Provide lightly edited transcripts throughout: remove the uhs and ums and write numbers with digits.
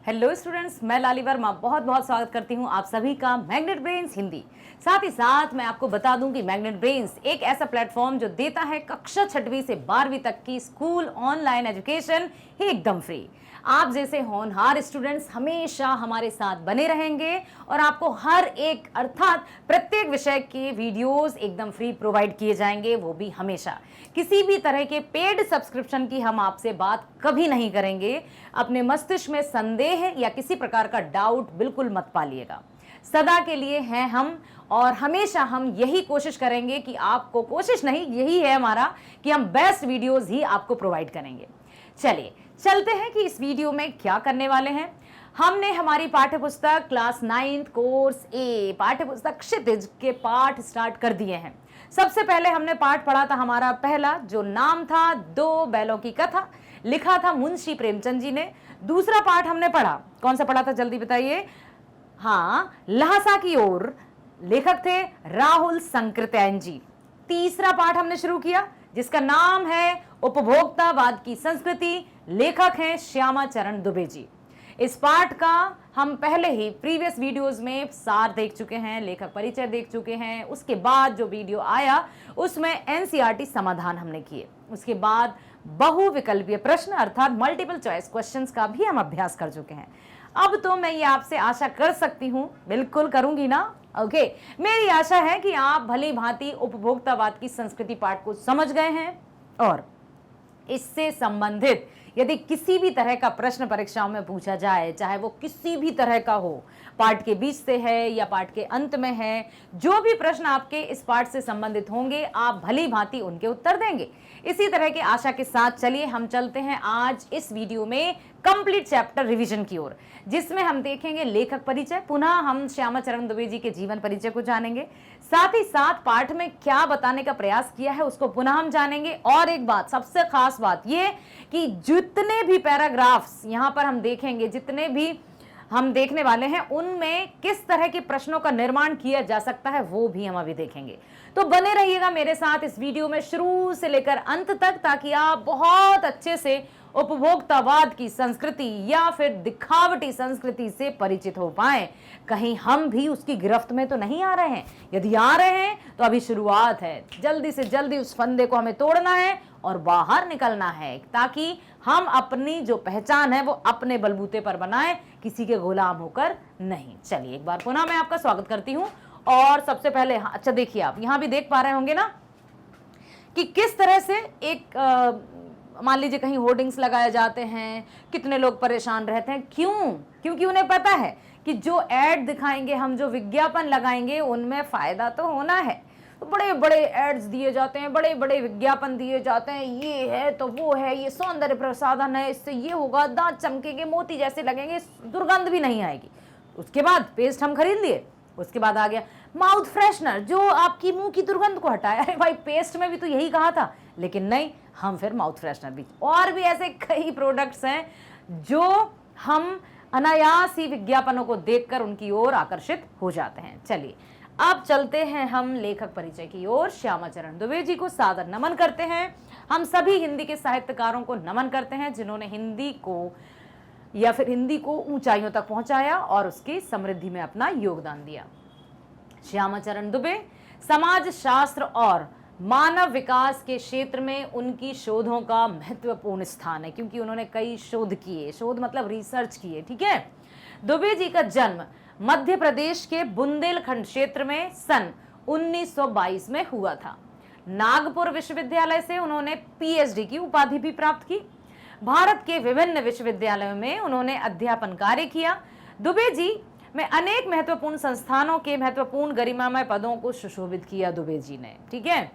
Hello students, मैं लाली वर्मा बहुत बहुत स्वागत करती हूं आप सभी का मैग्नेट ब्रेन्स हिंदी। साथ ही साथ मैं आपको बता दूं कि मैग्नेट ब्रेन्स एक ऐसा प्लेटफॉर्म जो देता है कक्षा 6वीं से 12वीं तक की स्कूल ऑनलाइन एजुकेशन एकदम फ्री। आप जैसे होनहार स्टूडेंट्स हमेशा हमारे साथ बने रहेंगे और आपको हर एक अर्थात प्रत्येक विषय के वीडियोस एकदम फ्री प्रोवाइड किए जाएंगे, वो भी हमेशा। किसी भी तरह के पेड सब्सक्रिप्शन की हम आपसे बात कभी नहीं करेंगे। अपने मस्तिष्क में संदेह या किसी प्रकार का डाउट बिल्कुल मत पालिएगा। सदा के लिए हैं हम और हमेशा हम यही कोशिश करेंगे कि आपको, कोशिश नहीं यही है हमारा, कि हम बेस्ट वीडियोस ही आपको प्रोवाइड करेंगे। चलिए चलते हैं कि इस वीडियो में क्या करने वाले हैं। हमने हमारी पाठ्य पुस्तक क्लास 9th कोर्स ए पाठ्य पुस्तक क्षितिज के पाठ स्टार्ट कर दिए हैं। सबसे पहले हमने पाठ पढ़ा था हमारा पहला, जो नाम था दो बैलों की कथा, लिखा था मुंशी प्रेमचंद जी ने। दूसरा पाठ हमने पढ़ा, कौन सा पढ़ा था जल्दी बताइए? हाँ, लहसा की ओर, लेखक थे राहुल संकृत्यायन जी। तीसरा पाठ हमने शुरू किया जिसका नाम है उपभोक्तावाद की संस्कृति, लेखक हैं श्यामा चरण दुबे जी। इस पाठ का हम पहले ही प्रीवियस वीडियोस में सार देख चुके हैं, लेखक परिचय देख चुके हैं। उसके बाद जो वीडियो आया उसमें एनसीईआरटी समाधान हमने किए। उसके बाद बहुविकल्पीय प्रश्न अर्थात मल्टीपल चॉइस क्वेश्चंस का भी हम अभ्यास कर चुके हैं। अब तो मैं ये आपसे आशा कर सकती हूँ, बिल्कुल करूंगी ना? ओके, मेरी आशा है कि आप भली भांति उपभोक्तावाद की संस्कृति पाठ को समझ गए हैं और इससे संबंधित यदि किसी भी तरह का प्रश्न परीक्षाओं में पूछा जाए, चाहे वो किसी भी तरह का हो, पाठ के बीच से है या पाठ के अंत में है, जो भी प्रश्न आपके इस पाठ से संबंधित होंगे आप भली भांति उनके उत्तर देंगे। इसी तरह की आशा के साथ चलिए हम चलते हैं आज इस वीडियो में कंप्लीट चैप्टर रिवीजन की ओर, जिसमें हम देखेंगे लेखक परिचय, पुनः हम श्यामा चरण दुबे जी के जीवन परिचय को जानेंगे। साथ ही साथ पाठ में क्या बताने का प्रयास किया है उसको पुनः हम जानेंगे। और एक बात, सबसे खास बात ये कि जितने भी पैराग्राफ्स यहाँ पर हम देखेंगे, जितने भी हम देखने वाले हैं, उनमें किस तरह के प्रश्नों का निर्माण किया जा सकता है वो भी हम अभी देखेंगे। तो बने रहिएगा मेरे साथ इस वीडियो में शुरू से लेकर अंत तक, ताकि आप बहुत अच्छे से उपभोक्तावाद की संस्कृति या फिर दिखावटी संस्कृति से परिचित हो पाएं। कहीं हम भी उसकी गिरफ्त में तो नहीं आ रहे हैं? यदि आ रहे हैं तो अभी शुरुआत है, जल्दी से जल्दी उस फंदे को हमें तोड़ना है और बाहर निकलना है, ताकि हम अपनी जो पहचान है वो अपने बलबूते पर बनाएं, किसी के गुलाम होकर नहीं। चलिए एक बार पुनः मैं आपका स्वागत करती हूं। और सबसे पहले अच्छा देखिए, आप यहां भी देख पा रहे होंगे ना कि किस तरह से एक मान लीजिए कहीं होर्डिंग्स लगाए जाते हैं, कितने लोग परेशान रहते हैं। क्यों? क्योंकि उन्हें पता है कि जो एड दिखाएंगे हम, जो विज्ञापन लगाएंगे, उनमें फायदा तो होना है। तो बड़े बड़े एड्स दिए जाते हैं, बड़े बड़े विज्ञापन दिए जाते हैं, ये है तो वो है, ये सौंदर्य प्रसाधन है, इससे ये होगा, दांत चमकेंगे, मोती जैसे लगेंगे, दुर्गंध भी नहीं आएगी। उसके बाद पेस्ट हम खरीद लिए, उसके बाद आ गया माउथ फ्रेशनर जो आपकी मुंह की दुर्गंध को हटाए। अरे भाई, पेस्ट में भी तो यही कहा था, लेकिन नहीं, हम फिर माउथ फ्रेशनर भी, और भी ऐसे कई प्रोडक्ट्स हैं जो हम अनायास ही विज्ञापनों को देखकर उनकी ओर आकर्षित हो जाते हैं। चलिए अब चलते हैं हम लेखक परिचय की ओर। श्यामा चरण दुबे जी को सादर नमन करते हैं। हम सभी हिंदी के साहित्यकारों को नमन करते हैं जिन्होंने हिंदी को या फिर हिंदी को ऊंचाइयों तक पहुंचाया और उसकी समृद्धि में अपना योगदान दिया। श्यामा चरण दुबे समाज शास्त्र और मानव विकास के क्षेत्र में उनकी शोधों का महत्वपूर्ण स्थान है, क्योंकि उन्होंने कई शोध किए, शोध मतलब रिसर्च किए, ठीक है। दुबे जी का जन्म मध्य प्रदेश के बुंदेलखंड क्षेत्र में सन 1922 में हुआ था। नागपुर विश्वविद्यालय से उन्होंने पीएचडी की उपाधि भी प्राप्त की। भारत के विभिन्न विश्वविद्यालयों में उन्होंने अध्यापन कार्य किया। दुबे जी में अनेक महत्वपूर्ण संस्थानों के महत्वपूर्ण गरिमामय पदों को सुशोभित किया दुबे जी ने, ठीक है।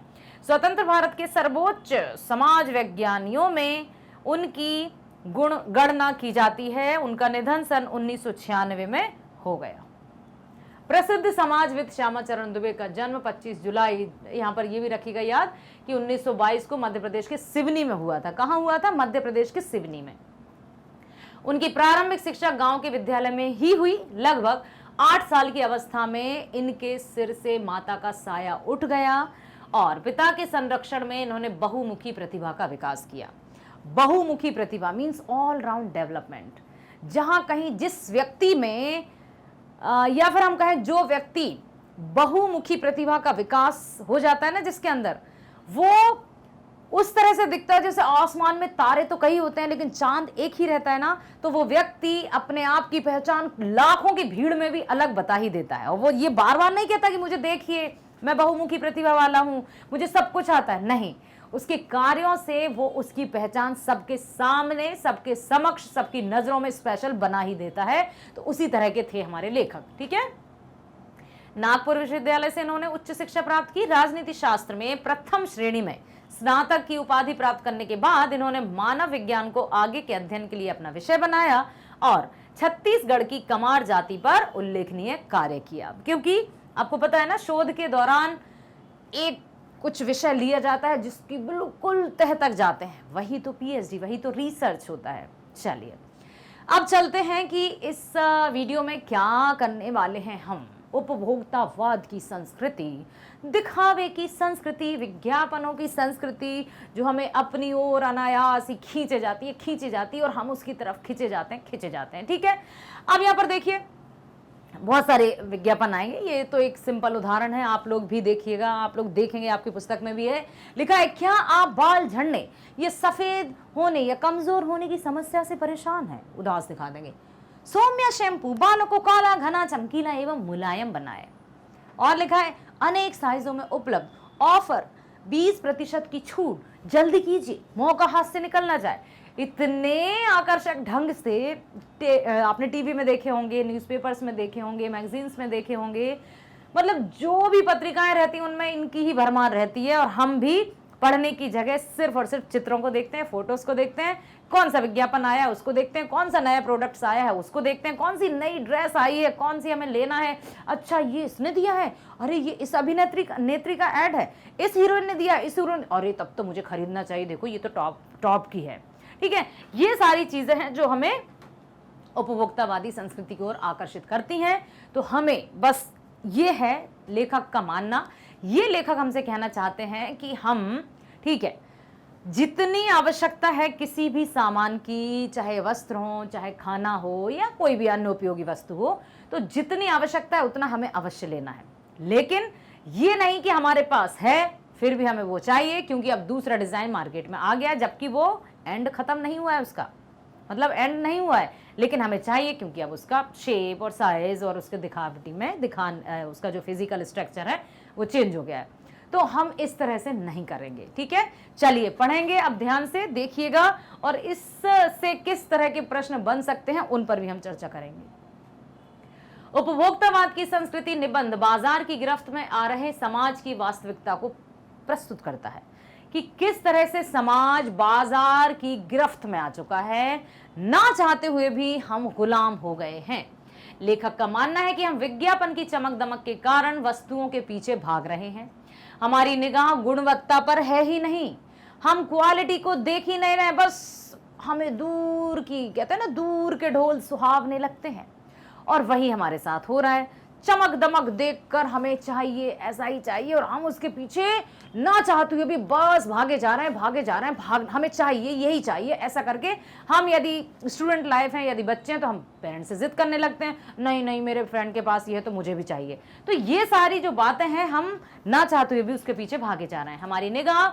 स्वतंत्र भारत के सर्वोच्च समाज विज्ञानियों में उनकी गणना की जाती है। उनका निधन सन 1996 में हो गया। प्रसिद्ध समाजविद श्यामा चरण दुबे का जन्म 25 जुलाई, यहाँ पर ये भी रखिएगा याद कि 1922 को मध्य प्रदेश के सिवनी में हुआ था। कहाँ हुआ था? मध्य प्रदेश के सिवनी में। उनकी प्रारंभिक शिक्षा गांव के विद्यालय में ही हुई। लगभग 8 साल की अवस्था में इनके सिर से माता का साया उठ गया और पिता के संरक्षण में इन्होंने बहुमुखी प्रतिभा का विकास किया। बहुमुखी प्रतिभा मीन्स ऑल राउंड डेवलपमेंट। जहां कहीं जिस व्यक्ति में या फिर हम कहें जो व्यक्ति बहुमुखी प्रतिभा का विकास हो जाता है ना जिसके अंदर, वो उस तरह से दिखता है जैसे आसमान में तारे तो कई होते हैं लेकिन चांद एक ही रहता है ना, तो वो व्यक्ति अपने आप की पहचान लाखों की भीड़ में भी अलग बता ही देता है। और वो ये बार बार नहीं कहता कि मुझे देखिए मैं बहुमुखी प्रतिभा वाला हूं, मुझे सब कुछ आता है, नहीं, उसके कार्यों से वो उसकी पहचान सबके सामने, सबके समक्ष, सबकी नजरों में स्पेशल बना ही देता है। तो उसी तरह के थे हमारे लेखक। ठीक है, नागपुर विश्वविद्यालय से इन्होंने उच्च शिक्षा प्राप्त की। राजनीति शास्त्र में प्रथम श्रेणी में स्नातक की उपाधि प्राप्त करने के बाद इन्होंने मानव विज्ञान को आगे के अध्ययन के लिए अपना विषय बनाया और छत्तीसगढ़ की कमार जाति पर उल्लेखनीय कार्य किया। क्योंकि आपको पता है ना, शोध के दौरान एक कुछ विषय लिया जाता है जिसकी बिल्कुल तह तक जाते हैं, वही तो पीएचडी, वही तो रिसर्च होता है। चलिए अब चलते हैं कि इस वीडियो में क्या करने वाले हैं हम। उपभोक्तावाद की संस्कृति, दिखावे की संस्कृति, विज्ञापनों की संस्कृति जो हमें अपनी ओर अनायास ही खींचे जाती है और हम उसकी तरफ खींचे जाते हैं। ठीक है, अब यहाँ पर देखिए बहुत सारे विज्ञापन आएंगे। ये तो एक सिंपल उदाहरण है, आप लोग भी देखिएगा, आप लोग देखेंगे, आपकी पुस्तक में भी है, लिखा है क्या आप बाल झड़ने, ये सफेद होने या कमजोर होने की समस्या से परेशान हैं? उदास दिखा देंगे। सौम्या शैम्पू बालों को काला, घना, चमकीला एवं मुलायम बनाए। और लिखा है अनेक साइजों में उपलब्ध, ऑफर 20% की छूट, जल्दी कीजिए, मौका हाथ से निकल ना जाए। इतने आकर्षक ढंग से आपने टीवी में देखे होंगे, न्यूज़पेपर्स में देखे होंगे, मैगजीन्स में देखे होंगे, मतलब जो भी पत्रिकाएं रहती हैं उनमें इनकी ही भरमार रहती है। और हम भी पढ़ने की जगह सिर्फ और सिर्फ चित्रों को देखते हैं, फोटोज को देखते हैं, कौन सा विज्ञापन आया है उसको देखते हैं, कौन सा नया प्रोडक्ट्स आया है उसको देखते हैं, कौन सी नई ड्रेस आई है, कौन सी हमें लेना है, अच्छा ये इसने दिया है, अरे ये इस नेत्री का ऐड है, इस हीरोइन ने दिया, इस हीरोइन, अरे तब तो मुझे खरीदना चाहिए, देखो ये तो टॉप की है। ठीक है, ये सारी चीजें हैं जो हमें उपभोक्तावादी संस्कृति की ओर आकर्षित करती हैं। तो हमें बस ये है लेखक का मानना, ये लेखक हमसे कहना चाहते हैं कि हम, ठीक है, जितनी आवश्यकता है किसी भी सामान की, चाहे वस्त्र हो, चाहे खाना हो या कोई भी अन्य उपयोगी वस्तु हो, तो जितनी आवश्यकता है उतना हमें अवश्य लेना है। लेकिन ये नहीं कि हमारे पास है फिर भी हमें वो चाहिए क्योंकि अब दूसरा डिजाइन मार्केट में आ गया, जबकि वो एंड खत्म नहीं हुआ है, उसका मतलब एंड नहीं हुआ है, लेकिन हमें चाहिए क्योंकि अब उसका शेप और साइज और उसके दिखावटी में उसका जो फिजिकल स्ट्रक्चर है वो चेंज हो गया है। तो हम इस तरह से नहीं करेंगे। ठीक है, चलिए पढ़ेंगे, अब ध्यान से देखिएगा और इससे किस तरह के प्रश्न बन सकते हैं उन पर भी हम चर्चा करेंगे। उपभोक्तावाद की संस्कृति निबंध बाजार की गिरफ्त में आ रहे समाज की वास्तविकता को प्रस्तुत करता है कि किस तरह से समाज बाजार की गिरफ्त में आ चुका है, ना चाहते हुए भी हम गुलाम हो गए हैं। लेखक का मानना है कि हम विज्ञापन की चमक दमक के कारण वस्तुओं के पीछे भाग रहे हैं। हमारी निगाह गुणवत्ता पर है ही नहीं, हम क्वालिटी को देख ही नहीं रहे, बस हमें दूर की, कहते हैं ना, दूर के ढोल सुहावने लगते हैं। और वही हमारे साथ हो रहा है, चमक दमक देखकर हमें चाहिए, ऐसा ही चाहिए, और हम उसके पीछे ना चाहते हुए भी बस भागे जा रहे हैं, हमें चाहिए, यही चाहिए, ऐसा करके हम, यदि स्टूडेंट लाइफ है, यदि बच्चे हैं, तो हम पेरेंट्स से जिद करने लगते हैं, नहीं मेरे फ्रेंड के पास ये है तो मुझे भी चाहिए। तो ये सारी जो बातें हैं, हम ना चाहते हुए भी उसके पीछे भागे जा रहे हैं। हमारी निगाह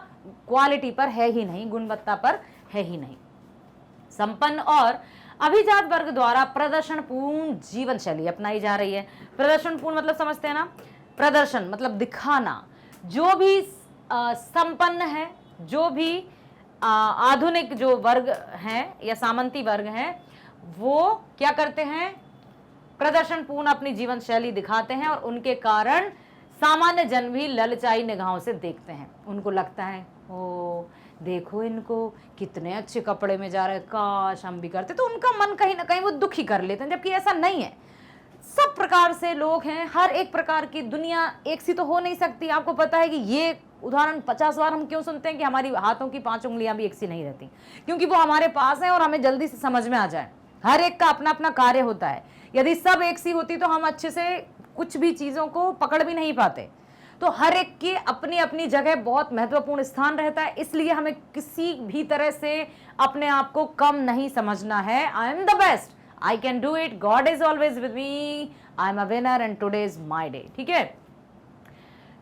क्वालिटी पर है ही नहीं, गुणवत्ता पर है ही नहीं। संपन्न और अभिजात वर्ग द्वारा प्रदर्शनपूर्ण जीवन शैली अपनाई जा रही है। प्रदर्शनपूर्ण मतलब समझते हैं ना, प्रदर्शन मतलब दिखाना। जो भी संपन्न है, जो भी आधुनिक जो वर्ग हैं या सामंती वर्ग हैं, वो क्या करते हैं, प्रदर्शनपूर्ण अपनी जीवन शैली दिखाते हैं और उनके कारण सामान्य जन भी ललचाई निगाहों से देखते हैं। उनको लगता है ओ देखो इनको कितने अच्छे कपड़े में जा रहे हैं, काश हम भी करते, तो उनका मन कहीं ना कहीं वो दुखी कर लेते हैं, जबकि ऐसा नहीं है। सब प्रकार से लोग हैं, हर एक प्रकार की दुनिया एक सी तो हो नहीं सकती। आपको पता है कि ये उदाहरण 50 बार हम क्यों सुनते हैं कि हमारी हाथों की 5 उंगलियां भी एक सी नहीं रहती, क्योंकि वो हमारे पास है और हमें जल्दी से समझ में आ जाए। हर एक का अपना अपना कार्य होता है। यदि सब एक सी होती तो हम अच्छे से कुछ भी चीजों को पकड़ भी नहीं पाते। तो हर एक की अपनी अपनी जगह बहुत महत्वपूर्ण स्थान रहता है, इसलिए हमें किसी भी तरह से अपने आप को कम नहीं समझना है। I am the best, I can do it, God is always with me, I am a winner and today is my day. ठीक है,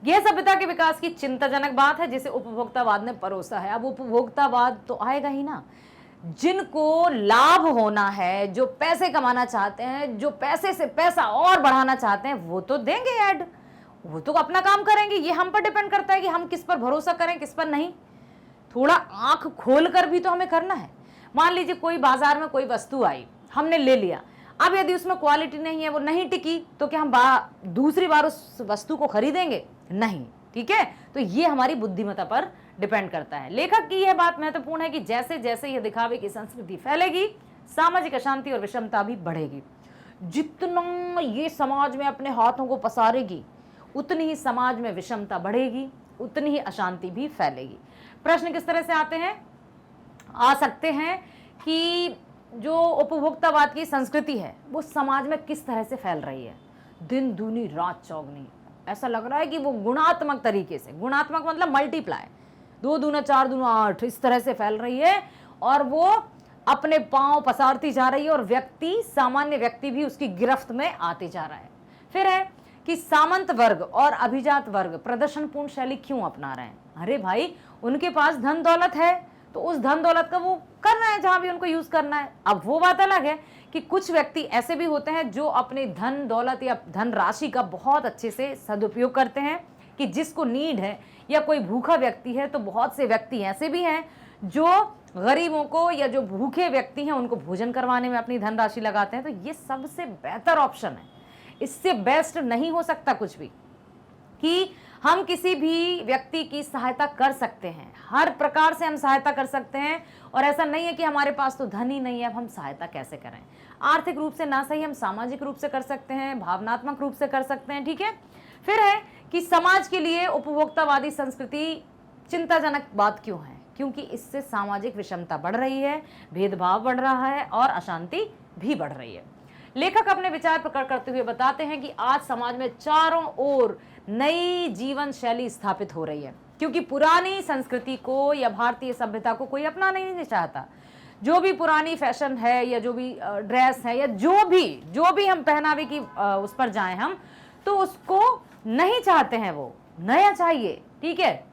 यह सभ्यता के विकास की चिंताजनक बात है जिसे उपभोक्तावाद ने परोसा है। अब उपभोक्तावाद तो आएगा ही ना, जिनको लाभ होना है, जो पैसे कमाना चाहते हैं, जो पैसे से पैसा और बढ़ाना चाहते हैं, वो तो देंगे ऐड, वो तो अपना काम करेंगे। ये हम पर डिपेंड करता है कि हम किस पर भरोसा करें, किस पर नहीं। थोड़ा आंख खोल कर भी तो हमें करना है। मान लीजिए कोई बाजार में कोई वस्तु आई, हमने ले लिया, अब यदि उसमें क्वालिटी नहीं है, वो नहीं टिकी, तो क्या हम दूसरी बार उस वस्तु को खरीदेंगे? नहीं। ठीक है, तो ये हमारी बुद्धिमत्ता पर डिपेंड करता है। लेखक की यह बात महत्वपूर्ण है कि जैसे जैसे यह दिखावे की संस्कृति फैलेगी, सामाजिक अशांति और विषमता भी बढ़ेगी। जितना ये समाज में अपने हाथों को पसारेगी, उतनी ही समाज में विषमता बढ़ेगी, उतनी ही अशांति भी फैलेगी। प्रश्न किस तरह से आते हैं, आ सकते हैं कि जो उपभोक्तावाद की संस्कृति है वो समाज में किस तरह से फैल रही है, दिन दूनी रात चौगनी। ऐसा लग रहा है कि वो गुणात्मक तरीके से, गुणात्मक मतलब मल्टीप्लाई, 2 दूना 4 दूना 8, इस तरह से फैल रही है और वो अपने पांव पसारती जा रही है और व्यक्ति, सामान्य व्यक्ति भी उसकी गिरफ्त में आते जा रहा है। फिर है कि सामंत वर्ग और अभिजात वर्ग प्रदर्शनपूर्ण शैली क्यों अपना रहे हैं? अरे भाई, उनके पास धन दौलत है तो उस धन दौलत का वो करना है जहां भी उनको यूज करना है। अब वो बात अलग है कि कुछ व्यक्ति ऐसे भी होते हैं जो अपने धन दौलत या धन राशि का बहुत अच्छे से सदुपयोग करते हैं, कि जिसको नीड है या कोई भूखा व्यक्ति है, तो बहुत से व्यक्ति ऐसे भी हैं जो गरीबों को या जो भूखे व्यक्ति हैं उनको भोजन करवाने में अपनी धनराशि लगाते हैं। तो ये सबसे बेहतर ऑप्शन है, इससे बेस्ट नहीं हो सकता कुछ भी, कि हम किसी भी व्यक्ति की सहायता कर सकते हैं, हर प्रकार से हम सहायता कर सकते हैं। और ऐसा नहीं है कि हमारे पास तो धन ही नहीं है, अब हम सहायता कैसे करें? आर्थिक रूप से ना सही, हम सामाजिक रूप से कर सकते हैं, भावनात्मक रूप से कर सकते हैं। ठीक है, फिर है कि समाज के लिए उपभोक्तावादी संस्कृति चिंताजनक बात क्यों है? क्योंकि इससे सामाजिक विषमता बढ़ रही है, भेदभाव बढ़ रहा है और अशांति भी बढ़ रही है। लेखक अपने विचार प्रकट करते हुए बताते हैं कि आज समाज में चारों ओर नई जीवन शैली स्थापित हो रही है, क्योंकि पुरानी संस्कृति को या भारतीय सभ्यता को कोई अपनाना नहीं चाहता। जो भी पुरानी फैशन है या जो भी ड्रेस है या जो भी हम पहनावे की उस पर जाएं हम, तो उसको नहीं चाहते हैं, वो नया चाहिए। ठीक है,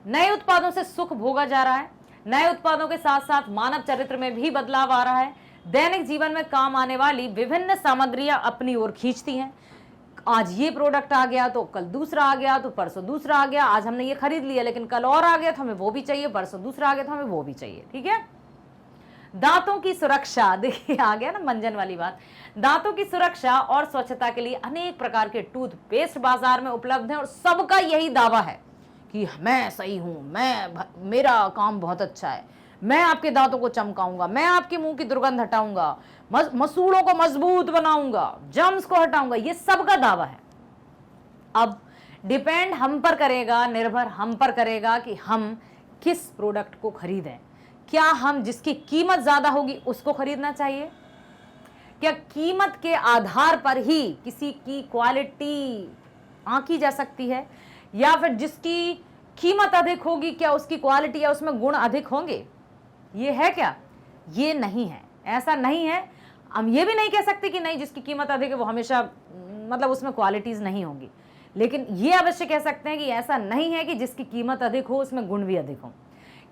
नए उत्पादों से सुख भोगा जा रहा है, नए उत्पादों के साथ साथ मानव चरित्र में भी बदलाव आ रहा है। दैनिक जीवन में काम आने वाली विभिन्न सामग्रियां अपनी ओर खींचती हैं। आज ये प्रोडक्ट आ गया तो कल दूसरा आ गया, तो परसों दूसरा आ गया। आज हमने ये खरीद लिया लेकिन कल और आ गया तो हमें वो भी चाहिए, परसों दूसरा आ गया तो हमें वो भी चाहिए। ठीक है, दांतों की सुरक्षा, देखिए आ गया ना मंजन वाली बात। दांतों की सुरक्षा और स्वच्छता के लिए अनेक प्रकार के टूथपेस्ट बाजार में उपलब्ध हैं और सबका यही दावा है कि मैं सही हूं, मेरा काम बहुत अच्छा है, मैं आपके दांतों को चमकाऊंगा, मैं आपके मुंह की दुर्गंध हटाऊंगा, मसूड़ों को मजबूत बनाऊंगा, जर्म्स को हटाऊंगा, ये सबका दावा है। अब डिपेंड हम पर करेगा, निर्भर हम पर करेगा कि हम किस प्रोडक्ट को खरीदें। क्या हम जिसकी कीमत ज्यादा होगी उसको खरीदना चाहिए? क्या कीमत के आधार पर ही किसी की क्वालिटी आंकी जा सकती है, या फिर जिसकी कीमत अधिक होगी क्या उसकी क्वालिटी या उसमें गुण अधिक होंगे? ये है क्या? ये नहीं है, ऐसा नहीं है। हम ये भी नहीं कह सकते कि नहीं, जिसकी कीमत अधिक है वो हमेशा मतलब उसमें क्वालिटीज नहीं होंगी, लेकिन ये अवश्य कह सकते हैं कि ऐसा नहीं है कि जिसकी कीमत अधिक हो उसमें गुण भी अधिक हो।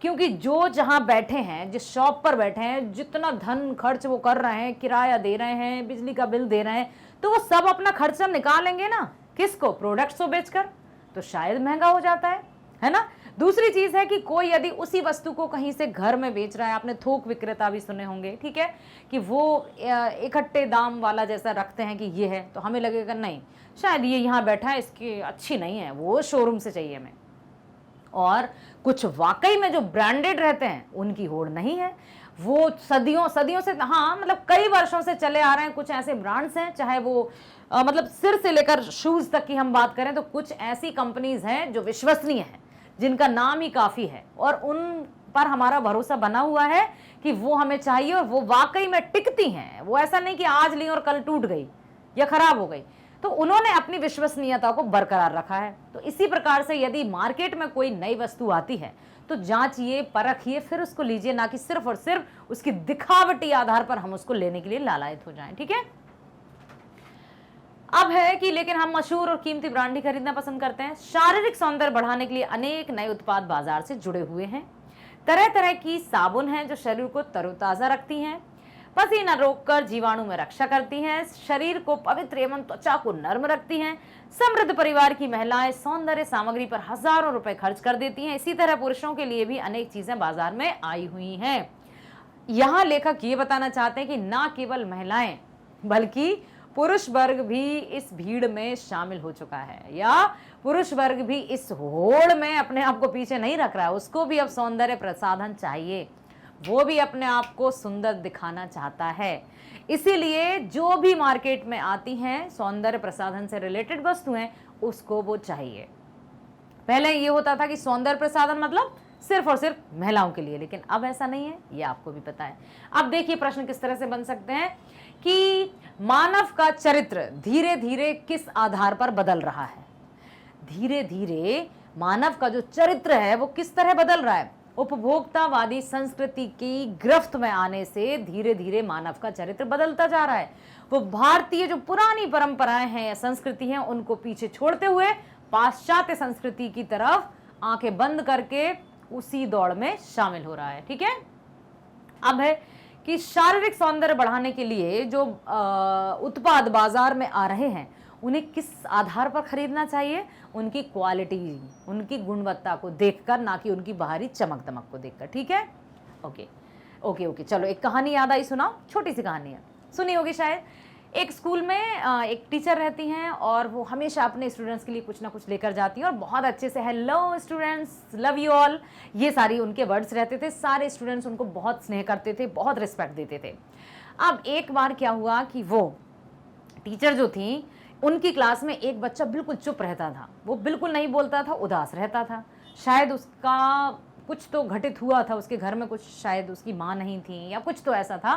क्योंकि जो जहां बैठे हैं, जिस शॉप पर बैठे हैं, जितना धन खर्च वो कर रहे हैं, किराया दे रहे हैं, बिजली का बिल दे रहे हैं, तो वो सब अपना खर्चा निकालेंगे ना किसको? प्रोडक्ट्स को बेचकर। तो शायद महंगा हो जाता है ना। दूसरी चीज है कि कोई यदि उसी वस्तु को कहीं से घर में बेच रहा है, आपने थोक विक्रेता भी सुने होंगे, ठीक है, कि वो इकट्ठे दाम वाला जैसा रखते हैं कि ये है, तो हमें लगेगा नहीं शायद ये यहाँ बैठा है, इसकी अच्छी नहीं है, वो शोरूम से चाहिए हमें। और कुछ वाकई में जो ब्रांडेड रहते हैं उनकी होड़ नहीं है, वो सदियों से, हाँ मतलब कई वर्षों से चले आ रहे हैं। कुछ ऐसे ब्रांड्स हैं, चाहे वो मतलब सिर से लेकर शूज तक की हम बात करें तो कुछ ऐसी कंपनीज हैं जो विश्वसनीय हैं, जिनका नाम ही काफी है और उन पर हमारा भरोसा बना हुआ है कि वो हमें चाहिए और वो वाकई में टिकती हैं। वो ऐसा नहीं कि आज ली और कल टूट गई या खराब हो गई, तो उन्होंने अपनी विश्वसनीयता को बरकरार रखा है। तो इसी प्रकार से यदि मार्केट में कोई नई वस्तु आती है तो जांचिए, परखिए, फिर उसको लीजिए, ना कि सिर्फ और सिर्फ उसकी दिखावटी आधार पर हम उसको लेने के लिए लालायित हो जाएं। ठीक है। अब है कि लेकिन हम मशहूर और कीमती ब्रांड ही खरीदना पसंद करते हैं। शारीरिक सौंदर्य बढ़ाने के लिए अनेक नए उत्पाद बाजार से जुड़े हुए हैं। तरह तरह की साबुन हैं जो शरीर को तरोताजा रखती हैं, पसीना रोककर जीवाणु में रक्षा करती हैं, शरीर को पवित्र एवं त्वचा को नर्म रखती हैं। समृद्ध परिवार की महिलाएं सौंदर्य सामग्री पर हजारों रुपए खर्च कर देती हैं। इसी तरह पुरुषों के लिए भी अनेक चीजें बाजार में आई हुई हैं। यहाँ लेखक ये बताना चाहते हैं कि ना केवल महिलाएं बल्कि पुरुष वर्ग भी इस भीड़ में शामिल हो चुका है, या पुरुष वर्ग भी इस होड़ में अपने आप को पीछे नहीं रख रहा है। उसको भी अब सौंदर्य प्रसाधन चाहिए, वो भी अपने आप को सुंदर दिखाना चाहता है। इसीलिए जो भी मार्केट में आती हैं सौंदर्य प्रसाधन से रिलेटेड वस्तुएं, उसको वो चाहिए। पहले ये होता था कि सौंदर्य प्रसाधन मतलब सिर्फ और सिर्फ महिलाओं के लिए, लेकिन अब ऐसा नहीं है, ये आपको भी पता है। अब देखिए प्रश्न किस तरह से बन सकते हैं कि मानव का चरित्र धीरे धीरे किस आधार पर बदल रहा है। धीरे धीरे मानव का जो चरित्र है वो किस तरह बदल रहा है। उपभोक्तावादी संस्कृति की गिरफ्त में आने से धीरे धीरे मानव का चरित्र बदलता जा रहा है। वो भारतीय जो पुरानी परंपराएं हैं या संस्कृति हैं उनको पीछे छोड़ते हुए पाश्चात्य संस्कृति की तरफ आंखें बंद करके उसी दौड़ में शामिल हो रहा है। ठीक है। अब है कि शारीरिक सौंदर्य बढ़ाने के लिए जो उत्पाद बाजार में आ रहे हैं उन्हें किस आधार पर खरीदना चाहिए। उनकी क्वालिटी, उनकी गुणवत्ता को देखकर, ना कि उनकी बाहरी चमक दमक को देखकर। ठीक है। ओके, चलो एक कहानी याद आई, सुनाओ। छोटी सी कहानी है, सुनी होगी शायद। एक स्कूल में एक टीचर रहती हैं और वो हमेशा अपने स्टूडेंट्स के लिए कुछ ना कुछ लेकर जाती हैं और बहुत अच्छे से hello students, love you all, ये सारी उनके वर्ड्स रहते थे। सारे स्टूडेंट्स उनको बहुत स्नेह करते थे, बहुत रिस्पेक्ट देते थे। अब एक बार क्या हुआ कि वो टीचर जो थी उनकी क्लास में एक बच्चा बिल्कुल चुप रहता था, वो बिल्कुल नहीं बोलता था, उदास रहता था। शायद उसका कुछ तो घटित हुआ था, उसके घर में कुछ, शायद उसकी माँ नहीं थी या कुछ तो ऐसा था।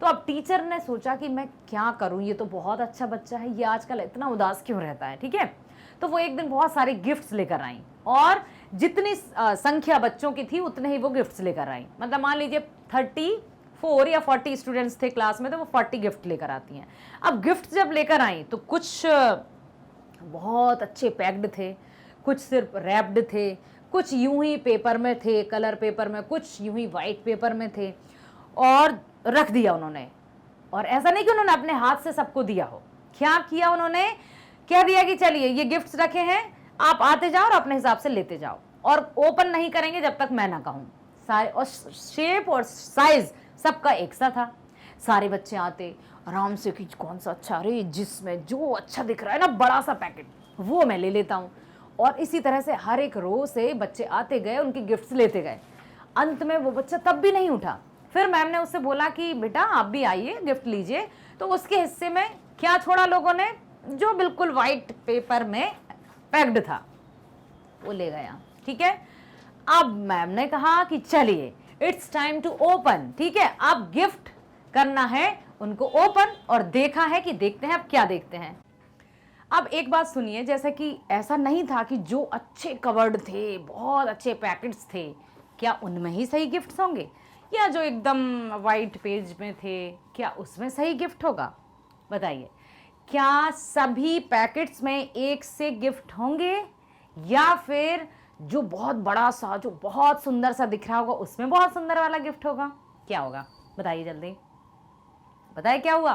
तो अब टीचर ने सोचा कि मैं क्या करूं, ये तो बहुत अच्छा बच्चा है, ये आजकल इतना उदास क्यों रहता है। ठीक है। तो वो एक दिन बहुत सारे गिफ्ट्स लेकर आई और जितनी संख्या बच्चों की थी उतने ही वो गिफ्ट्स लेकर आई। मतलब मान लीजिए 34 या 40 स्टूडेंट्स थे क्लास में, तो वो 40 गिफ्ट लेकर आती हैं। अब गिफ्ट जब लेकर आई तो कुछ बहुत अच्छे पैक्ड थे, कुछ सिर्फ रैप्ड थे, कुछ यूं ही पेपर में थे, कलर पेपर में, कुछ यूं ही वाइट पेपर में थे, और रख दिया उन्होंने। और ऐसा नहीं कि उन्होंने अपने हाथ से सबको दिया हो, क्या किया उन्होंने, कह दिया कि चलिए ये गिफ्ट्स रखे हैं, आप आते जाओ और अपने हिसाब से लेते जाओ, और ओपन नहीं करेंगे जब तक मैं ना कहूं। सारे और शेप और साइज सबका एक सा था। सारे बच्चे आते आराम से कि कौन सा अच्छा, अरे जिसमें जो अच्छा दिख रहा है ना बड़ा सा पैकेट, वो मैं ले लेता हूँ। और इसी तरह से हर एक रो से बच्चे आते गए, उनके गिफ्ट्स लेते गए। अंत में वो बच्चा तब भी नहीं उठा। फिर मैम ने उससे बोला कि बेटा आप भी आइए, गिफ्ट लीजिए। तो उसके हिस्से में क्या छोड़ा लोगों ने, जो बिल्कुल वाइट पेपर में पैक्ड था वो ले गया। ठीक है। अब मैम ने कहा कि चलिए इट्स टाइम टू ओपन। ठीक है, अब गिफ्ट करना है उनको ओपन, और देखा है कि देखते हैं अब क्या देखते हैं। अब एक बात सुनिए, जैसे कि ऐसा नहीं था कि जो अच्छे कवर्ड थे, बहुत अच्छे पैकेट्स थे, क्या उनमें ही सही गिफ्ट्स होंगे, या जो एकदम वाइट पेज में थे क्या उसमें सही गिफ्ट होगा। बताइए, क्या सभी पैकेट्स में एक से गिफ्ट होंगे, या फिर जो बहुत बड़ा सा, जो बहुत सुंदर सा दिख रहा होगा उसमें बहुत सुंदर वाला गिफ्ट होगा। क्या होगा बताइए जल्दी, बताइए क्या हुआ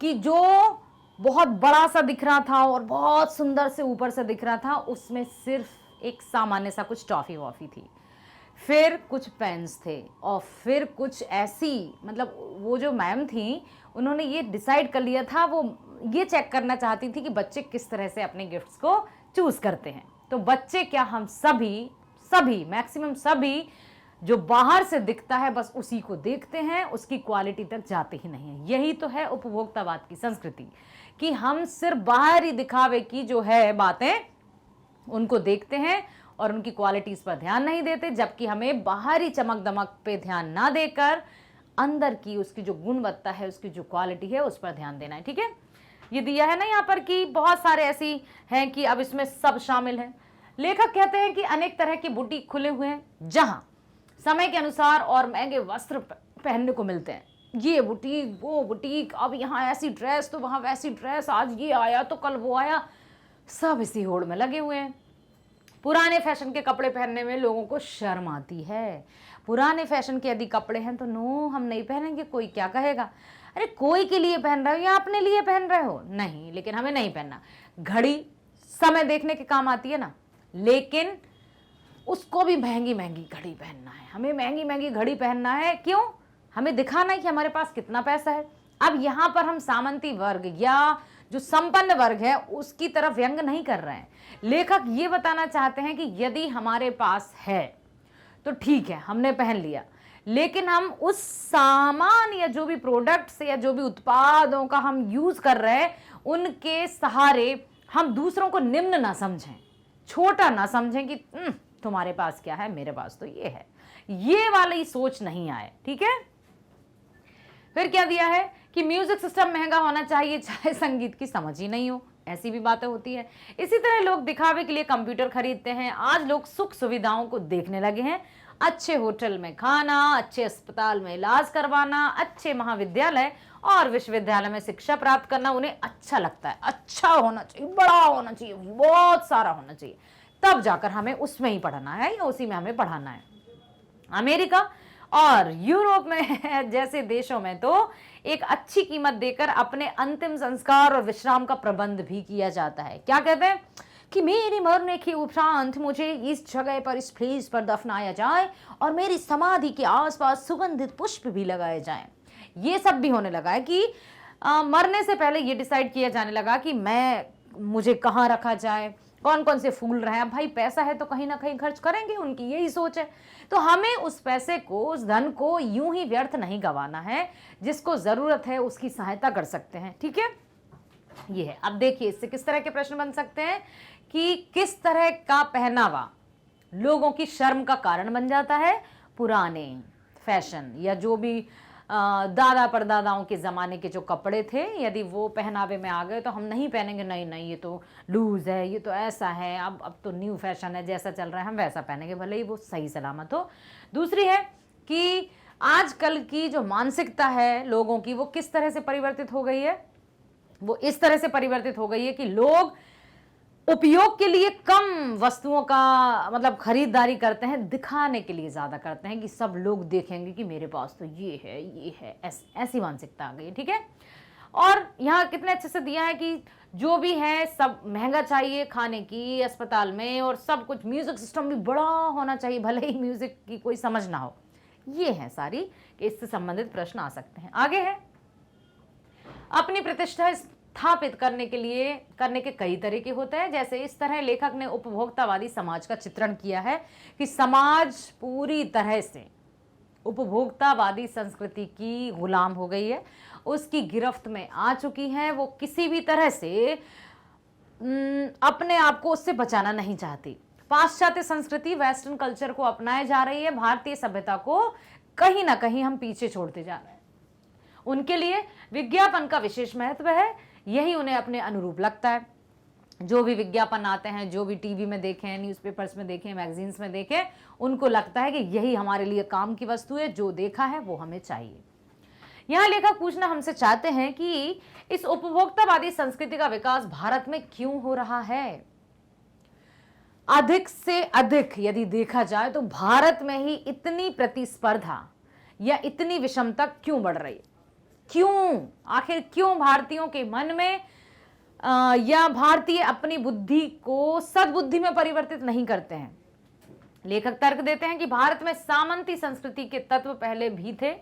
कि जो बहुत बड़ा सा दिख रहा था और बहुत सुंदर से ऊपर से दिख रहा था उसमें सिर्फ एक सामान्य सा कुछ टॉफी वॉफी थी, फिर कुछ पेन्स थे, और फिर कुछ ऐसी, मतलब वो जो मैम थी उन्होंने ये डिसाइड कर लिया था, वो ये चेक करना चाहती थी कि बच्चे किस तरह से अपने गिफ्ट्स को चूज करते हैं। तो बच्चे क्या, हम सभी मैक्सिमम सभी जो बाहर से दिखता है बस उसी को देखते हैं, उसकी क्वालिटी तक जाते ही नहीं है। यही तो है उपभोक्तावाद की संस्कृति कि हम सिर्फ बाहरी दिखावे की जो है बातें उनको देखते हैं और उनकी क्वालिटीज पर ध्यान नहीं देते, जबकि हमें बाहरी चमक दमक पे ध्यान ना देकर अंदर की उसकी जो गुणवत्ता है, उसकी जो क्वालिटी है उस पर ध्यान देना है। ठीक है। ये दिया है ना यहाँ पर कि बहुत सारे ऐसी हैं कि अब इसमें सब शामिल हैं, लेखक कहते हैं कि अनेक तरह के बुटीक खुले हुए हैं जहां समय के अनुसार और महंगे वस्त्र पहनने को मिलते हैं। ये बुटीक, वो बुटीक, अब यहाँ ऐसी ड्रेस तो वहाँ वैसी ड्रेस, आज ये आया तो कल वो आया, सब इसी होड़ में लगे हुए हैं। पुराने फैशन के कपड़े पहनने में लोगों को शर्म आती है। पुराने फैशन के यदि कपड़े हैं तो नो, हम नहीं पहनेंगे, कोई क्या कहेगा। अरे कोई के लिए पहन रहे हो या अपने लिए पहन रहे हो? नहीं, लेकिन हमें नहीं पहनना। घड़ी समय देखने के काम आती है ना, लेकिन उसको भी महंगी महंगी घड़ी पहनना है। हमें महंगी महंगी घड़ी पहनना है, क्यों? हमें दिखाना है कि हमारे पास कितना पैसा है। अब यहाँ पर हम सामंती वर्ग या जो संपन्न वर्ग है उसकी तरफ व्यंग नहीं कर रहे हैं। लेखक ये बताना चाहते हैं कि यदि हमारे पास है तो ठीक है, हमने पहन लिया, लेकिन हम उस सामान या जो भी प्रोडक्ट्स या जो भी उत्पादों का हम यूज कर रहे हैं उनके सहारे हम दूसरों को निम्न ना समझें, छोटा ना समझें कि तुम्हारे पास क्या है, मेरे पास तो ये है। ये वाली सोच नहीं आए, ठीक है। फिर क्या दिया है कि म्यूजिक सिस्टम महंगा होना चाहिए चाहे संगीत की समझ ही नहीं हो, ऐसी भी बातें होती है। इसी तरह लोग दिखावे के लिए कंप्यूटर खरीदते हैं। आज लोग सुख सुविधाओं को देखने लगे हैं। अच्छे होटल में खाना, अच्छे अस्पताल में इलाज करवाना, अच्छे महाविद्यालय और विश्वविद्यालय में शिक्षा प्राप्त करना उन्हें अच्छा लगता है। अच्छा होना चाहिए, बड़ा होना चाहिए, बहुत सारा होना चाहिए, तब जाकर हमें उसमें ही पढ़ना है या उसी में हमें पढ़ाना है। अमेरिका और यूरोप में जैसे देशों में तो एक अच्छी कीमत देकर अपने अंतिम संस्कार और विश्राम का प्रबंध भी किया जाता है। क्या कहते हैं कि मेरे मरने के उपरांत मुझे इस जगह पर, इस प्लेस पर दफनाया जाए और मेरी समाधि के आसपास सुगंधित पुष्प भी लगाए जाएं। ये सब भी होने लगा है कि मरने से पहले ये डिसाइड किया जाने लगा कि मुझे कहाँ रखा जाए, कौन कौन से फूल रहे हैं। भाई पैसा है तो कहीं ना कहीं खर्च करेंगे, उनकी यही सोच है। तो हमें उस पैसे को, उस धन को यूं ही व्यर्थ नहीं गंवाना है। जिसको जरूरत है उसकी सहायता कर सकते हैं, ठीक है। ये है। अब देखिए इससे किस तरह के प्रश्न बन सकते हैं कि किस तरह का पहनावा लोगों की शर्म का कारण बन जाता है। पुराने फैशन या जो भी दादा परदादाओं के ज़माने के जो कपड़े थे, यदि वो पहनावे में आ गए तो हम नहीं पहनेंगे, नहीं नहीं ये तो लूज़ है, ये तो ऐसा है, अब तो न्यू फैशन है, जैसा चल रहा है हम वैसा पहनेंगे, भले ही वो सही सलामत हो। दूसरी है कि आजकल की जो मानसिकता है लोगों की वो किस तरह से परिवर्तित हो गई है। वो इस तरह से परिवर्तित हो गई है कि लोग उपयोग के लिए कम वस्तुओं का मतलब खरीदारी करते हैं, दिखाने के लिए ज़्यादा करते हैं कि सब लोग देखेंगे कि मेरे पास तो ये है, ऐसी मानसिकता आ गई, ठीक है। और यहाँ कितने अच्छे से दिया है कि जो भी है सब महंगा चाहिए, खाने की, अस्पताल में, और सब कुछ, म्यूजिक सिस्टम भी बड़ा होना चाहिए, भले ही म्यूजिक की कोई समझ ना हो। ये है सारी कि इससे संबंधित प्रश्न आ सकते हैं। आगे है अपनी प्रतिष्ठा स्थापित करने के कई तरीके होते हैं। जैसे इस तरह लेखक ने उपभोक्तावादी समाज का चित्रण किया है कि समाज पूरी तरह से उपभोक्तावादी संस्कृति की गुलाम हो गई है, उसकी गिरफ्त में आ चुकी है। वो किसी भी तरह से अपने आप को उससे बचाना नहीं चाहती। पाश्चात्य संस्कृति, वेस्टर्न कल्चर को अपनाए जा रही है। भारतीय सभ्यता को कहीं ना कहीं हम पीछे छोड़ते जा रहे हैं। उनके लिए विज्ञापन का विशेष महत्व है, यही उन्हें अपने अनुरूप लगता है। जो भी विज्ञापन आते हैं, जो भी टीवी में देखें, न्यूज़पेपर्स में देखें, मैगजीन्स में देखें, उनको लगता है कि यही हमारे लिए काम की वस्तु है, जो देखा है वो हमें चाहिए। यहाँ लेखक पूछना हमसे चाहते हैं कि इस उपभोक्तावादी संस्कृति का विकास भारत में क्यों हो रहा है। अधिक से अधिक यदि देखा जाए तो भारत में ही इतनी प्रतिस्पर्धा या इतनी विषमता क्यों बढ़ रही है? क्यों, आखिर क्यों भारतीयों के मन में या भारतीय अपनी बुद्धि को सद्बुद्धि में परिवर्तित नहीं करते हैं? लेखक तर्क देते हैं कि भारत में सामंती संस्कृति के तत्व पहले भी थे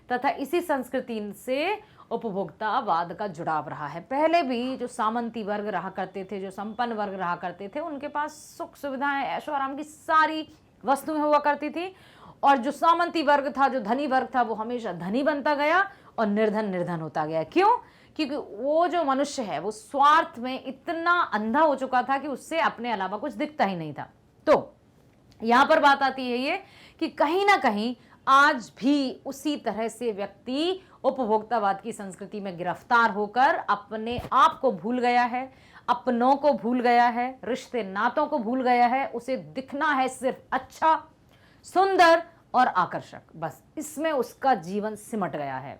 तथा इसी संस्कृति से उपभोक्तावाद का जुड़ाव रहा है। पहले भी जो सामंती वर्ग रहा करते थे, जो संपन्न वर्ग रहा करते थे, उनके पास सुख सुविधाएं, ऐशो आराम की सारी वस्तुएं हुआ करती थी, और जो सामंती वर्ग था, जो धनी वर्ग था, वो हमेशा धनी बनता गया और निर्धन होता गया। क्यों? क्योंकि वो जो मनुष्य है वो स्वार्थ में इतना अंधा हो चुका था कि उससे अपने अलावा कुछ दिखता ही नहीं था। तो यहां पर बात आती है ये कि कहीं ना कहीं आज भी उसी तरह से व्यक्ति उपभोक्तावाद की संस्कृति में गिरफ्तार होकर अपने आप को भूल गया है, अपनों को भूल गया है, रिश्ते नातों को भूल गया है। उसे दिखना है सिर्फ अच्छा, सुंदर और आकर्षक, बस इसमें उसका जीवन सिमट गया है।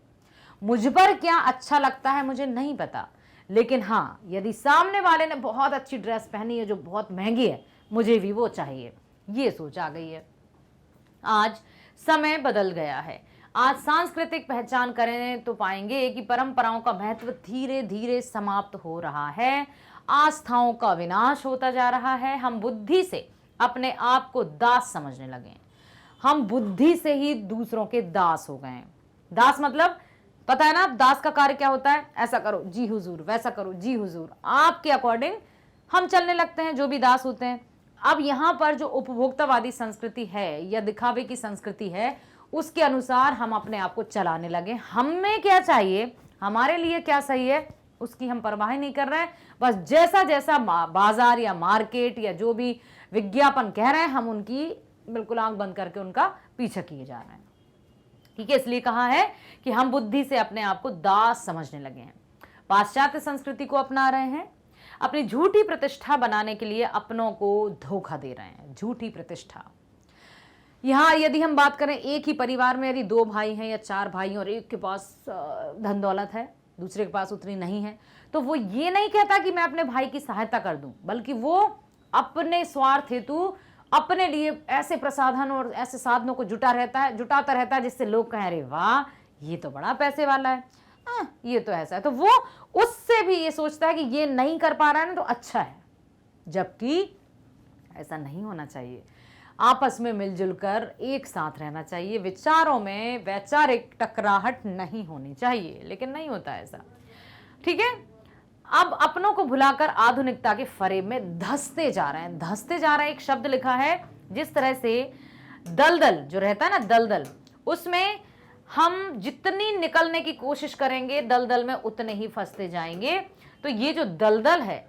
मुझ पर क्या अच्छा लगता है मुझे नहीं पता, लेकिन हाँ, यदि सामने वाले ने बहुत अच्छी ड्रेस पहनी है जो बहुत महंगी है, मुझे भी वो चाहिए, ये सोच आ गई है। आज समय बदल गया है। आज सांस्कृतिक पहचान करें तो पाएंगे कि परंपराओं का महत्व धीरे धीरे समाप्त हो रहा है, आस्थाओं का विनाश होता जा रहा है। हम बुद्धि से अपने आप को दास समझने लगे, हम बुद्धि से ही दूसरों के दास हो गए। दास मतलब पता है ना, दास का कार्य क्या होता है? ऐसा करो जी हुजूर, वैसा करो जी हुजूर, आपके अकॉर्डिंग हम चलने लगते हैं, जो भी दास होते हैं। अब यहाँ पर जो उपभोक्तावादी संस्कृति है या दिखावे की संस्कृति है, उसके अनुसार हम अपने आप को चलाने लगे। हमें क्या चाहिए, हमारे लिए क्या सही है, उसकी हम परवाह नहीं कर रहे हैं। बस जैसा जैसा बाजार या मार्केट या जो भी विज्ञापन कह रहे हैं, हम उनकी बिल्कुल आंख बंद करके उनका पीछा किए जा रहे हैं। ठीक है, इसलिए कहा है कि हम बुद्धि से अपने आप को दास समझने लगे हैं, पाश्चात्य संस्कृति को अपना रहे हैं, अपनी झूठी प्रतिष्ठा बनाने के लिए अपनों को धोखा दे रहे हैं। झूठी प्रतिष्ठा। यहां यदि हम बात करें, एक ही परिवार में यदि 2 भाई हैं या 4 भाई और एक के पास धन दौलत है, दूसरे के पास उतनी नहीं है, तो वो ये नहीं कहता कि मैं अपने भाई की सहायता कर दूं, बल्कि वो अपने स्वार्थ हेतु अपने लिए ऐसे प्रसाधन और ऐसे साधनों को जुटाता रहता है जिससे लोग कहें अरे वाह, ये तो बड़ा पैसे वाला है, ये तो ऐसा है। तो वो उससे भी ये सोचता है कि ये नहीं कर पा रहा है ना, तो अच्छा है, जबकि ऐसा नहीं होना चाहिए। आपस में मिलजुल कर एक साथ रहना चाहिए, विचारों में वैचारिक टकराहट नहीं होनी चाहिए, लेकिन नहीं होता ऐसा। ठीक है, अब अपनों को भुलाकर आधुनिकता के फरेब में धंसते जा रहे हैं। धंसते जा रहे हैं, एक शब्द लिखा है, जिस तरह से दलदल जो रहता है ना, दलदल, उसमें हम जितनी निकलने की कोशिश करेंगे दलदल में उतने ही फंसते जाएंगे। तो ये जो दलदल है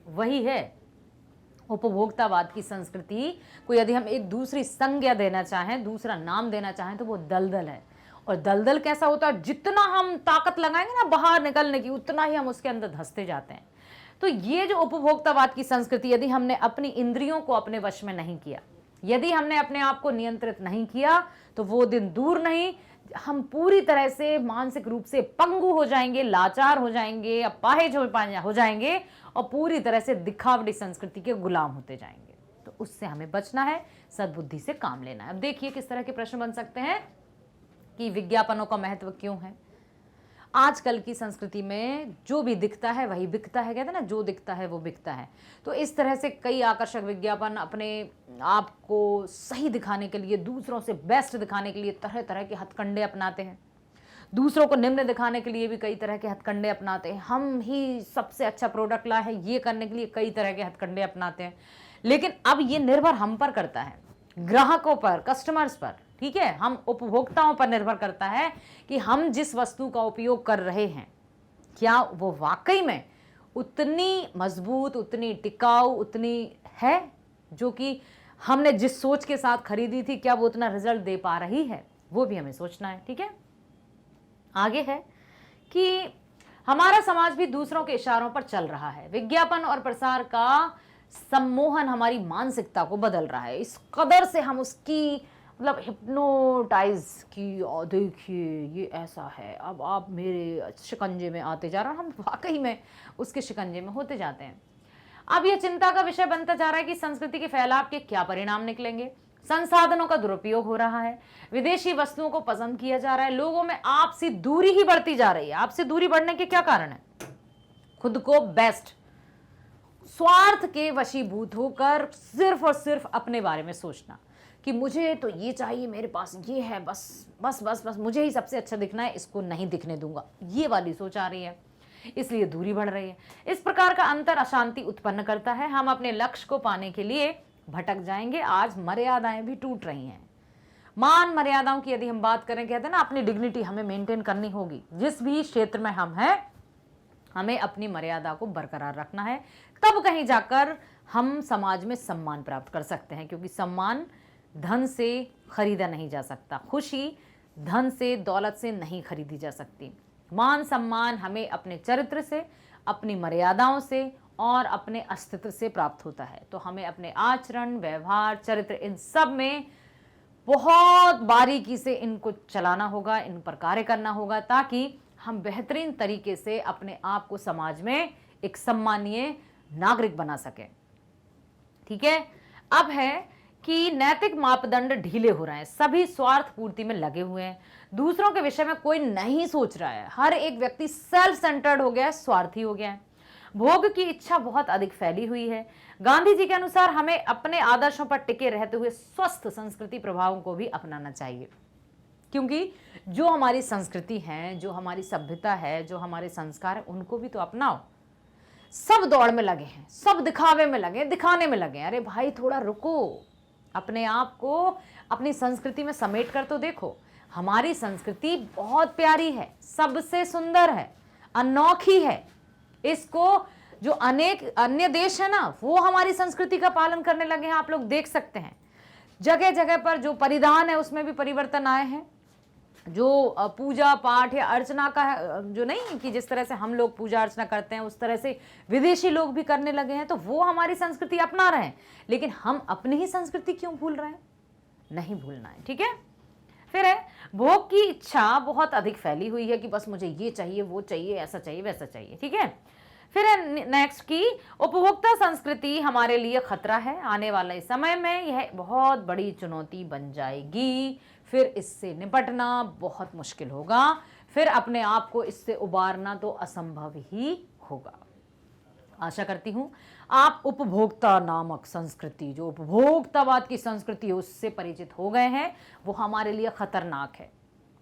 वही है उपभोक्तावाद की संस्कृति को। यदि हम एक दूसरी संज्ञा देना चाहें, दूसरा नाम देना चाहें, तो वो दलदल है। और दलदल कैसा होता है, जितना हम ताकत लगाएंगे ना बाहर निकलने की, उतना ही हम उसके अंदर धंसते जाते हैं। तो ये जो उपभोक्तावाद की संस्कृति, यदि हमने अपनी इंद्रियों को अपने वश में नहीं किया, यदि हमने अपने आप को नियंत्रित नहीं किया, तो वो दिन दूर नहीं, हम पूरी तरह से मानसिक रूप से पंगु हो जाएंगे, लाचार हो जाएंगे, अपाहिज हो जाएंगे और पूरी तरह से दिखावटी संस्कृति के गुलाम होते जाएंगे। तो उससे हमें बचना है, सद्बुद्धि से काम लेना है। अब देखिए किस तरह के प्रश्न बन सकते हैं कि विज्ञापनों का महत्व क्यों है। आजकल की संस्कृति में जो भी दिखता है वही बिकता है, कहते हैं ना, जो दिखता है वो बिकता है। तो इस तरह से कई आकर्षक विज्ञापन अपने आप को सही दिखाने के लिए, दूसरों से बेस्ट दिखाने के लिए तरह तरह के हथकंडे अपनाते हैं। दूसरों को निम्न दिखाने के लिए भी कई तरह के हथकंडे अपनाते हैं। हम ही सबसे अच्छा प्रोडक्ट लाए हैं, ये करने के लिए कई तरह के हथकंडे अपनाते हैं। लेकिन अब ये निर्भर हम पर करता है, ग्राहकों पर, कस्टमर्स पर। ठीक है, हम उपभोक्ताओं पर निर्भर करता है कि हम जिस वस्तु का उपयोग कर रहे हैं, क्या वो वाकई में उतनी मजबूत, उतनी टिकाऊ, उतनी है जो कि हमने जिस सोच के साथ खरीदी थी, क्या वो उतना रिजल्ट दे पा रही है, वो भी हमें सोचना है। ठीक है, आगे है कि हमारा समाज भी दूसरों के इशारों पर चल रहा है। विज्ञापन और प्रसार का सम्मोहन हमारी मानसिकता को बदल रहा है। इस कदर से हम उसकी मतलब हिप्नोटाइज की, और देखिए ये ऐसा है, अब आप मेरे शिकंजे में आते जा रहे हैं, हम वाकई में उसके शिकंजे में होते जाते हैं। अब यह चिंता का विषय बनता जा रहा है कि संस्कृति के फैलाव के क्या परिणाम निकलेंगे। संसाधनों का दुरुपयोग हो रहा है, विदेशी वस्तुओं को पसंद किया जा रहा है, लोगों में आपसी दूरी ही बढ़ती जा रही है। आपसी दूरी बढ़ने के क्या कारण है? खुद को बेस्ट, स्वार्थ के वशीभूत होकर सिर्फ और सिर्फ अपने बारे में सोचना कि मुझे तो ये चाहिए, मेरे पास ये है, बस बस बस बस मुझे ही सबसे अच्छा दिखना है, इसको नहीं दिखने दूंगा, ये वाली सोच आ रही है, इसलिए दूरी बढ़ रही है। इस प्रकार का अंतर अशांति उत्पन्न करता है। हम अपने लक्ष्य को पाने के लिए भटक जाएंगे। आज मर्यादाएं भी टूट रही हैं। मान मर्यादाओं की यदि हम बात करें, कहते हैं ना, अपनी डिग्निटी हमें मेंटेन करनी होगी। जिस भी क्षेत्र में हम हैं, हमें अपनी मर्यादा को बरकरार रखना है, तब कहीं जाकर हम समाज में सम्मान प्राप्त कर सकते हैं। क्योंकि सम्मान धन से खरीदा नहीं जा सकता, खुशी धन से, दौलत से नहीं खरीदी जा सकती। मान सम्मान हमें अपने चरित्र से, अपनी मर्यादाओं से और अपने अस्तित्व से प्राप्त होता है। तो हमें अपने आचरण, व्यवहार, चरित्र, इन सब में बहुत बारीकी से इनको चलाना होगा, इन पर कार्य करना होगा, ताकि हम बेहतरीन तरीके से अपने आप को समाज में एक सम्मानीय नागरिक बना सकें। ठीक है, अब है कि नैतिक मापदंड ढीले हो रहे हैं, सभी स्वार्थ पूर्ति में लगे हुए हैं, दूसरों के विषय में कोई नहीं सोच रहा है, हर एक व्यक्ति सेल्फ सेंटर्ड हो गया है, स्वार्थी हो गया है, भोग की इच्छा बहुत अधिक फैली हुई है। गांधी जी के अनुसार हमें अपने आदर्शों पर टिके रहते हुए स्वस्थ संस्कृति प्रभावों को भी अपनाना चाहिए, क्योंकि जो हमारी संस्कृति है, जो हमारी सभ्यता है, जो हमारे संस्कार है, उनको भी तो अपनाओ। सब दौड़ में लगे हैं, सब दिखावे में लगे, दिखाने में लगे। अरे भाई थोड़ा रुको, अपने आप को अपनी संस्कृति में समेट कर तो देखो। हमारी संस्कृति बहुत प्यारी है, सबसे सुंदर है, अनोखी है। इसको जो अनेक अन्य देश है ना, वो हमारी संस्कृति का पालन करने लगे हैं। आप लोग देख सकते हैं जगह जगह पर जो परिधान है उसमें भी परिवर्तन आए हैं। जो पूजा पाठ या अर्चना का है, जो नहीं कि जिस तरह से हम लोग पूजा अर्चना करते हैं उस तरह से विदेशी लोग भी करने लगे हैं, तो वो हमारी संस्कृति अपना रहे हैं। लेकिन हम अपनी ही संस्कृति क्यों भूल रहे हैं? नहीं भूलना है। ठीक है, फिर है भोग की इच्छा बहुत अधिक फैली हुई है कि बस मुझे ये चाहिए, वो चाहिए, ऐसा चाहिए, वैसा चाहिए। ठीक है, फिर है नेक्स्ट की उपभोक्ता संस्कृति हमारे लिए खतरा है। आने वाले समय में यह बहुत बड़ी चुनौती बन जाएगी, फिर इससे निपटना बहुत मुश्किल होगा, फिर अपने आप को इससे उबारना तो असंभव ही होगा। आशा करती हूं आप उपभोक्ता नामक संस्कृति, जो उपभोक्तावाद की संस्कृति है, उससे परिचित हो गए हैं। वो हमारे लिए खतरनाक है।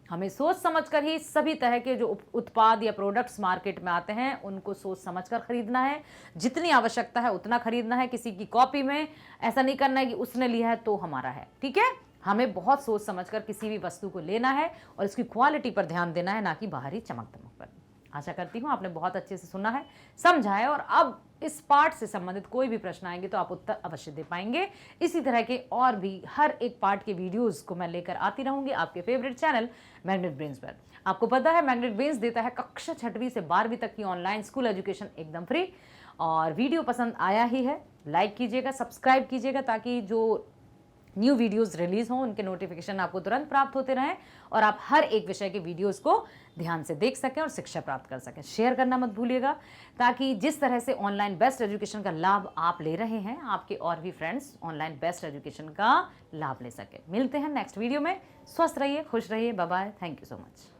हमें सोच समझकर ही सभी तरह के जो उत्पाद या प्रोडक्ट्स मार्केट में आते हैं उनको सोच समझकर खरीदना है। जितनी आवश्यकता है उतना खरीदना है, किसी की कॉपी में ऐसा नहीं करना है कि उसने लिया है तो हमारा है। ठीक है, हमें बहुत सोच समझकर किसी भी वस्तु को लेना है और इसकी क्वालिटी पर ध्यान देना है, ना कि बाहरी चमक दमक पर। आशा करती हूँ आपने बहुत अच्छे से सुना है, समझा है, और अब इस पार्ट से संबंधित कोई भी प्रश्न आएंगे तो आप उत्तर अवश्य दे पाएंगे। इसी तरह के और भी हर एक पार्ट के वीडियोस को मैं लेकर आती रहूंगी आपके फेवरेट चैनल मैग्नेट ब्रेन्स पर। आपको पता है मैग्नेट ब्रेन्स देता है कक्षा 6वीं से 12वीं तक की ऑनलाइन स्कूल एजुकेशन एकदम फ्री। और वीडियो पसंद आया ही है, लाइक कीजिएगा, सब्सक्राइब कीजिएगा, ताकि जो न्यू वीडियोस रिलीज हों उनके नोटिफिकेशन आपको तुरंत प्राप्त होते रहें और आप हर एक विषय के वीडियोस को ध्यान से देख सकें और शिक्षा प्राप्त कर सकें। शेयर करना मत भूलिएगा, ताकि जिस तरह से ऑनलाइन बेस्ट एजुकेशन का लाभ आप ले रहे हैं, आपके और भी फ्रेंड्स ऑनलाइन बेस्ट एजुकेशन का लाभ ले सकें। मिलते हैं नेक्स्ट वीडियो में। स्वस्थ रहिए, खुश रहिए, bye bye, thank you so much.